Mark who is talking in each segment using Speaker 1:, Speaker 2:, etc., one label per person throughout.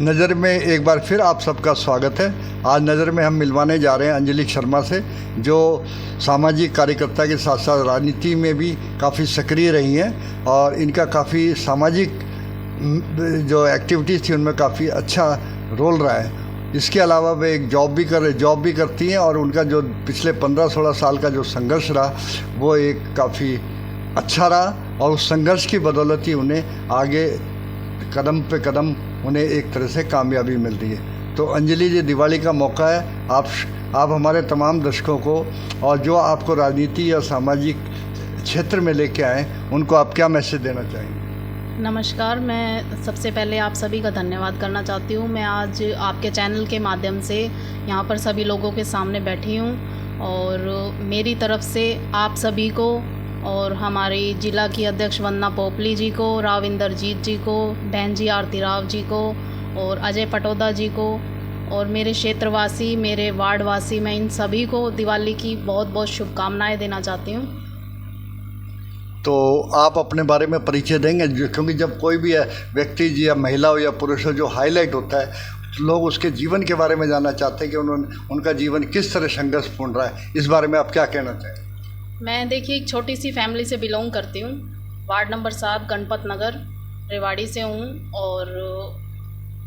Speaker 1: नज़र में एक बार फिर आप सबका स्वागत है। आज नज़र में हम मिलवाने जा रहे हैं अंजलि शर्मा से, जो सामाजिक कार्यकर्ता के साथ साथ राजनीति में भी काफ़ी सक्रिय रही हैं और इनका काफ़ी सामाजिक जो एक्टिविटीज़ थी उनमें काफ़ी अच्छा रोल रहा है। इसके अलावा वे एक जॉब भी करती हैं और उनका जो पिछले 15-16 साल का जो संघर्ष रहा वो एक काफ़ी अच्छा रहा और उस संघर्ष की बदौलत ही उन्हें आगे कदम पे कदम उन्हें एक तरह से कामयाबी मिल रही है। तो अंजलि जी, दिवाली का मौका है, आप हमारे तमाम दर्शकों को और जो आपको राजनीति या सामाजिक क्षेत्र में लेके आए उनको आप क्या मैसेज देना चाहेंगे?
Speaker 2: नमस्कार, मैं सबसे पहले आप सभी का धन्यवाद करना चाहती हूँ। मैं आज आपके चैनल के माध्यम से यहाँ पर सभी लोगों के सामने बैठी हूँ और मेरी तरफ से आप सभी को और हमारी जिला की अध्यक्ष वंदना पोपली जी को, राव इंद्रजीत जी को, बहन जी आरती राव जी को और अजय पटोदा जी को और मेरे क्षेत्रवासी, मेरे वार्डवासी, मैं इन सभी को दिवाली की बहुत बहुत शुभकामनाएं देना चाहती हूँ।
Speaker 1: तो आप अपने बारे में परिचय देंगे, क्योंकि जब कोई भी व्यक्ति जी या महिला हो या पुरुष हो जो हाईलाइट होता है तो लोग उसके जीवन के बारे में जानना चाहते हैं कि उनका जीवन किस तरह संघर्षपूर्ण रहा है। इस बारे में आप क्या कहना चाहेंगे?
Speaker 2: मैं देखिए एक छोटी सी फैमिली से बिलोंग करती हूँ। वार्ड नंबर 7 गणपत नगर रेवाड़ी से हूँ और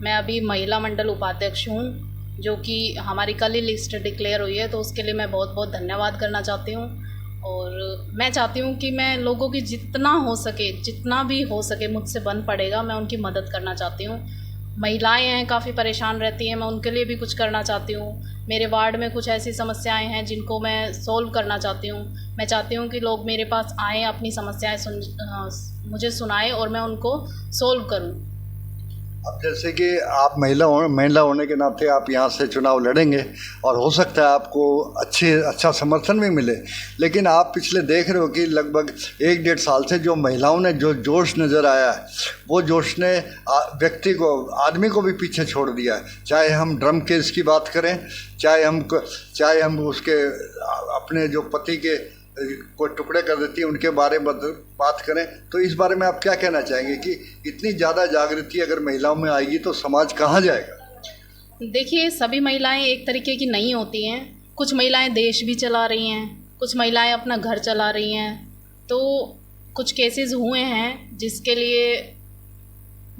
Speaker 2: मैं अभी महिला मंडल उपाध्यक्ष हूँ, जो कि हमारी कल ही लिस्ट डिक्लेयर हुई है, तो उसके लिए मैं बहुत बहुत धन्यवाद करना चाहती हूँ। और मैं चाहती हूँ कि मैं लोगों की जितना भी हो सके मुझसे बन पड़ेगा, मैं उनकी मदद करना चाहती हूँ। महिलाएं हैं, काफ़ी परेशान रहती हैं, मैं उनके लिए भी कुछ करना चाहती हूँ। मेरे वार्ड में कुछ ऐसी समस्याएं हैं जिनको मैं सोल्व करना चाहती हूँ। मैं चाहती हूँ कि लोग मेरे पास आएँ, अपनी समस्याएं मुझे सुनाएं और मैं उनको सोल्व करूँ।
Speaker 1: अब जैसे कि आप महिला होने के नाते आप यहाँ से चुनाव लड़ेंगे और हो सकता है आपको अच्छा समर्थन भी मिले, लेकिन आप पिछले देख रहे हो कि लगभग 1-1.5 साल से जो महिलाओं ने जो जोश नज़र आया है वो जोश ने आदमी को भी पीछे छोड़ दिया है। चाहे हम ड्रम केस की बात करें, चाहे हम उसके अपने जो पति के को टुकड़े कर देती है उनके बारे में बात करें, तो इस बारे में आप क्या कहना चाहेंगे कि इतनी ज़्यादा जागृति अगर महिलाओं में आएगी तो समाज कहाँ जाएगा?
Speaker 2: देखिए, सभी महिलाएं एक तरीके की नहीं होती हैं। कुछ महिलाएं देश भी चला रही हैं, कुछ महिलाएं अपना घर चला रही हैं। तो कुछ केसेस हुए हैं जिसके लिए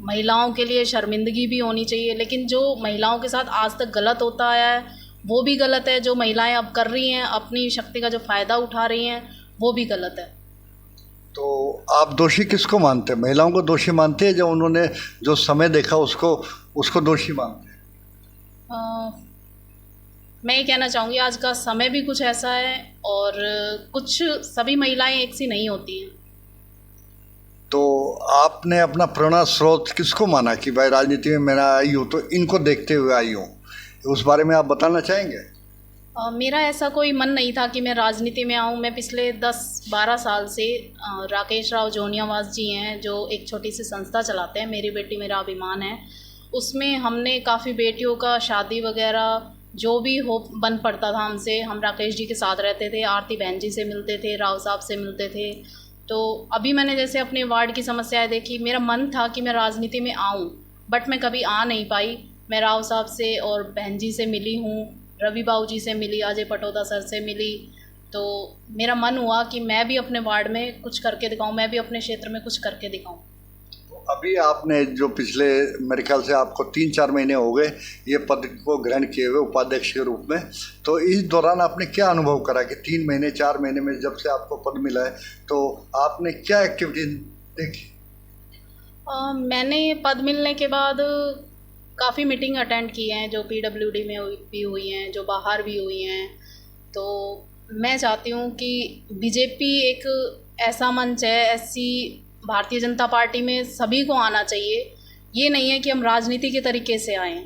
Speaker 2: महिलाओं के लिए शर्मिंदगी भी होनी चाहिए, लेकिन जो महिलाओं के साथ आज तक गलत होता आया है वो भी गलत है। जो महिलाएं अब कर रही हैं, अपनी शक्ति का जो फ़ायदा उठा रही हैं, वो भी गलत है। तो
Speaker 1: आप दोषी किसको मानते हैं? महिलाओं को दोषी मानते हैं जो उन्होंने जो समय देखा उसको दोषी मानते हैं?
Speaker 2: मैं ये कहना चाहूँगी आज का समय भी कुछ ऐसा है और सभी महिलाएं एक सी नहीं होती हैं।
Speaker 1: तो आपने अपना प्रेरणा स्रोत किसको माना कि भाई राजनीति में मैं आई हूँ तो इनको देखते हुए आई हूँ, उस बारे में आप बताना चाहेंगे?
Speaker 2: मेरा ऐसा कोई मन नहीं था कि मैं राजनीति में आऊँ। मैं पिछले 10-12 साल से राकेश राव जोनियावास जी हैं जो एक छोटी सी संस्था चलाते हैं, मेरी बेटी मेरा अभिमान है, उसमें हमने काफ़ी बेटियों का शादी वगैरह जो भी हो बन पड़ता था हमसे, हम राकेश जी के साथ रहते थे, आरती बहन जी से मिलते थे, राव साहब से मिलते थे। तो अभी मैंने जैसे अपने वार्ड की समस्याएँ देखी, मेरा मन था कि मैं राजनीति में आऊँ, बट मैं कभी आ नहीं पाई। मैं राव साहब से और बहन जी से मिली हूँ, रवि बाबू जी से मिली, अजय पटोदा सर से मिली, तो मेरा मन हुआ कि मैं भी अपने वार्ड में कुछ करके दिखाऊं, मैं भी अपने क्षेत्र में कुछ करके दिखाऊं।
Speaker 1: तो अभी आपने जो पिछले मेरे ख्याल से आपको 3-4 महीने हो गए ये पद को ग्रहण किए हुए उपाध्यक्ष के रूप में, तो इस दौरान आपने क्या अनुभव करा कि 3 महीने 4 महीने में जब से आपको पद मिला है तो आपने क्या एक्टिविटी देखी?
Speaker 2: मैंने पद मिलने के बाद काफ़ी मीटिंग अटेंड की हैं, जो PWD में भी हुई हैं, जो बाहर भी हुई हैं। तो मैं चाहती हूँ कि बीजेपी एक ऐसा मंच है, ऐसी भारतीय जनता पार्टी में सभी को आना चाहिए। ये नहीं है कि हम राजनीति के तरीके से आएँ।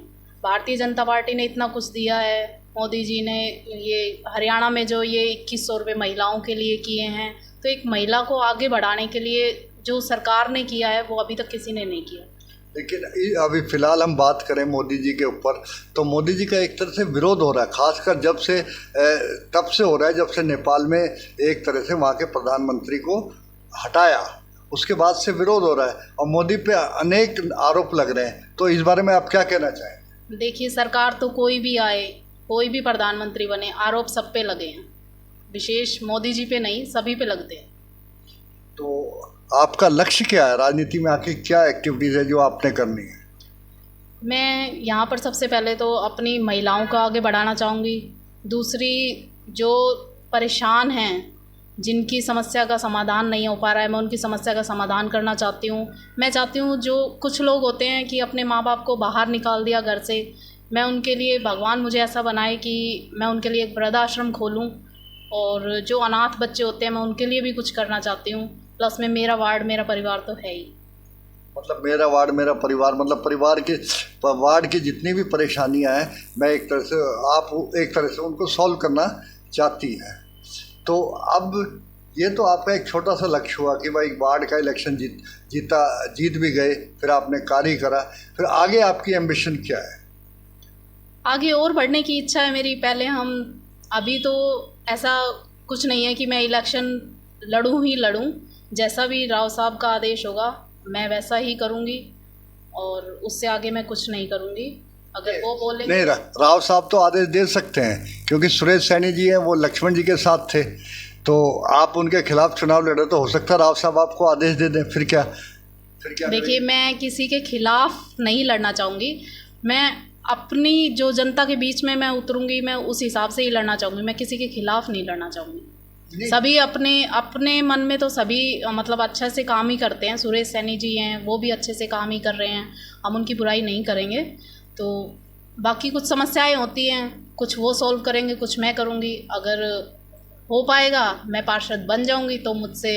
Speaker 2: भारतीय जनता पार्टी ने इतना कुछ दिया है, मोदी जी ने ये हरियाणा में जो ये 2100 रुपये महिलाओं के लिए किए हैं, तो एक महिला को आगे बढ़ाने के लिए जो सरकार ने किया है वो अभी तक किसी ने नहीं किया।
Speaker 1: लेकिन अभी फ़िलहाल हम बात करें मोदी जी के ऊपर, तो मोदी जी का एक तरह से विरोध हो रहा है, खासकर तब से हो रहा है जब से नेपाल में एक तरह से वहाँ के प्रधानमंत्री को हटाया उसके बाद से विरोध हो रहा है और मोदी पे अनेक आरोप लग रहे हैं, तो इस बारे में आप क्या कहना चाहेंगे?
Speaker 2: देखिए, सरकार तो कोई भी आए, कोई भी प्रधानमंत्री बने, आरोप सब पे लगे हैं, विशेष मोदी जी पे नहीं, सभी पे लगते हैं।
Speaker 1: तो आपका लक्ष्य क्या है राजनीति में, आके क्या एक्टिविटीज़ है जो आपने करनी है?
Speaker 2: मैं यहाँ पर सबसे पहले तो अपनी महिलाओं को आगे बढ़ाना चाहूँगी। दूसरी, जो परेशान हैं, जिनकी समस्या का समाधान नहीं हो पा रहा है, मैं उनकी समस्या का समाधान करना चाहती हूँ। मैं चाहती हूँ, जो कुछ लोग होते हैं कि अपने माँ बाप को बाहर निकाल दिया घर से, मैं उनके लिए, भगवान मुझे ऐसा बनाए कि मैं उनके लिए एक वृद्धाश्रम खोलूँ, और जो अनाथ बच्चे होते हैं मैं उनके लिए भी कुछ करना चाहती हूँ। प्लस में मेरा वार्ड, मेरा परिवार तो है ही।
Speaker 1: मतलब मेरा वार्ड मेरा परिवार, मतलब वार्ड की जितनी भी परेशानियां हैं, मैं एक तरह से, आप एक तरह से उनको सॉल्व करना चाहती हैं। तो अब ये तो आपका एक छोटा सा लक्ष्य हुआ कि भाई वार्ड का इलेक्शन जीत भी गए, फिर आपने कार्य करा, फिर आगे आपकी एम्बिशन क्या है?
Speaker 2: आगे और बढ़ने की इच्छा है मेरी। पहले हम, अभी तो ऐसा कुछ नहीं है कि मैं इलेक्शन लड़ूं ही लड़ूं, जैसा भी राव साहब का आदेश होगा मैं वैसा ही करूंगी, और उससे आगे मैं कुछ नहीं करूंगी। अगर वो बोलेंगे
Speaker 1: नहीं, राव साहब तो आदेश दे सकते हैं, क्योंकि सुरेश सैनी जी हैं, वो लक्ष्मण जी के साथ थे, तो आप उनके खिलाफ चुनाव लड़े तो हो सकता है राव साहब आपको आदेश दे दें। फिर क्या
Speaker 2: देखिए, मैं किसी के खिलाफ नहीं लड़ना चाहूँगी। मैं अपनी जो जनता के बीच में मैं उतरूँगी, मैं उस हिसाब से ही लड़ना चाहूँगी। मैं किसी के खिलाफ नहीं लड़ना चाहूँगी। सभी अपने मन में तो सभी मतलब अच्छे से काम ही करते हैं। सुरेश सैनी जी हैं, वो भी अच्छे से काम ही कर रहे हैं, हम उनकी बुराई नहीं करेंगे। तो बाकी कुछ समस्याएं होती हैं, कुछ वो सॉल्व करेंगे, कुछ मैं करूँगी। अगर हो पाएगा, मैं पार्षद बन जाऊँगी, तो मुझसे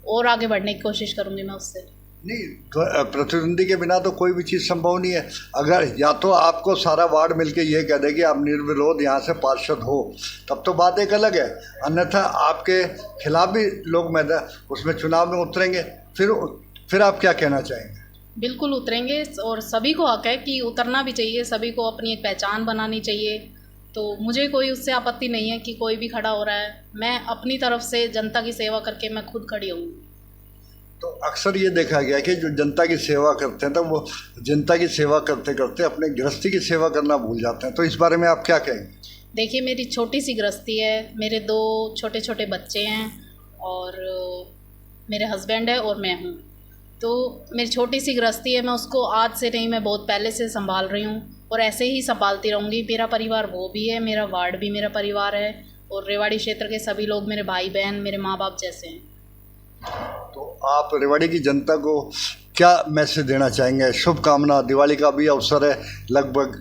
Speaker 2: और आगे बढ़ने की कोशिश करूँगी मैं उससे।
Speaker 1: नहीं, प्रतिद्वंदी के बिना तो कोई भी चीज़ संभव नहीं है। अगर या तो आपको सारा वार्ड मिलके ये कह दे कि आप निर्विरोध यहाँ से पार्षद हो, तब तो बात एक अलग है। अन्यथा आपके खिलाफ भी लोग उसमें चुनाव में उतरेंगे। फिर आप क्या कहना चाहेंगे?
Speaker 2: बिल्कुल उतरेंगे, और सभी को हक है कि उतरना भी चाहिए, सभी को अपनी एक पहचान बनानी चाहिए। तो मुझे कोई उससे आपत्ति नहीं है कि कोई भी खड़ा हो रहा है। मैं अपनी तरफ से जनता की सेवा करके मैं खुद खड़ी हूँ।
Speaker 1: तो अक्सर ये देखा गया कि जो जनता की सेवा करते हैं, तो वो जनता की सेवा करते करते अपने गृहस्थी की सेवा करना भूल जाते हैं। तो इस बारे में आप क्या कहेंगे?
Speaker 2: देखिए, मेरी छोटी सी गृहस्थी है, मेरे 2 छोटे छोटे बच्चे हैं, और मेरे हस्बैंड है, और मैं हूँ। तो मेरी छोटी सी गृहस्थी है, मैं उसको आज से नहीं, मैं बहुत पहले से संभाल रही हूँ, और ऐसे ही संभालती रहूँगी। मेरा परिवार वो भी है, मेरा वार्ड भी मेरा परिवार है, और रेवाड़ी क्षेत्र के सभी लोग मेरे भाई बहन, मेरे माँ बाप जैसे हैं।
Speaker 1: तो आप रेवाड़ी की जनता को क्या मैसेज देना चाहेंगे? शुभकामना, दिवाली का भी अवसर है, लगभग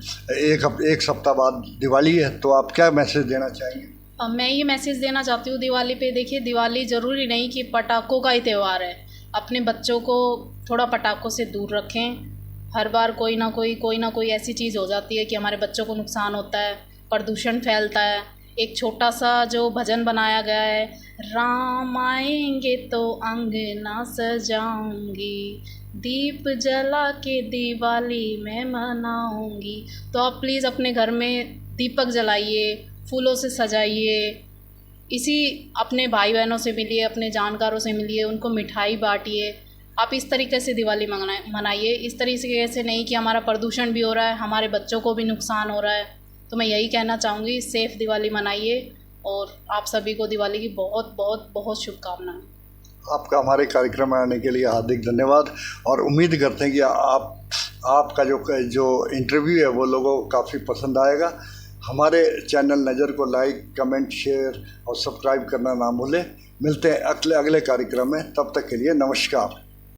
Speaker 1: एक सप्ताह बाद दिवाली है, तो आप क्या मैसेज देना चाहेंगे?
Speaker 2: मैं ये मैसेज देना चाहती हूँ दिवाली पे। देखिए, दिवाली ज़रूरी नहीं कि पटाखों का ही त्यौहार है। अपने बच्चों को थोड़ा पटाखों से दूर रखें। हर बार कोई ना कोई ऐसी चीज़ हो जाती है कि हमारे बच्चों को नुकसान होता है, प्रदूषण फैलता है। एक छोटा सा जो भजन बनाया गया है, राम आएंगे तो अंगना सजाऊंगी, दीप जला के दिवाली मैं मनाऊंगी। तो आप प्लीज़ अपने घर में दीपक जलाइए, फूलों से सजाइए, इसी अपने भाई बहनों से मिलिए, अपने जानकारों से मिलिए, उनको मिठाई बांटिए। आप इस तरीके से दिवाली मनाइए, इस तरीके से नहीं कि हमारा प्रदूषण भी हो रहा है, हमारे बच्चों को भी नुकसान हो रहा है। तो मैं यही कहना चाहूँगी, सेफ़ दिवाली मनाइए, और आप सभी को दिवाली की बहुत बहुत बहुत शुभकामनाएं।
Speaker 1: आपका हमारे कार्यक्रम में आने के लिए हार्दिक धन्यवाद, और उम्मीद करते हैं कि आपका जो इंटरव्यू है वो लोगों को काफ़ी पसंद आएगा। हमारे चैनल नज़र को लाइक, कमेंट, शेयर और सब्सक्राइब करना ना भूलें। मिलते हैं अगले कार्यक्रम में, तब तक के लिए नमस्कार।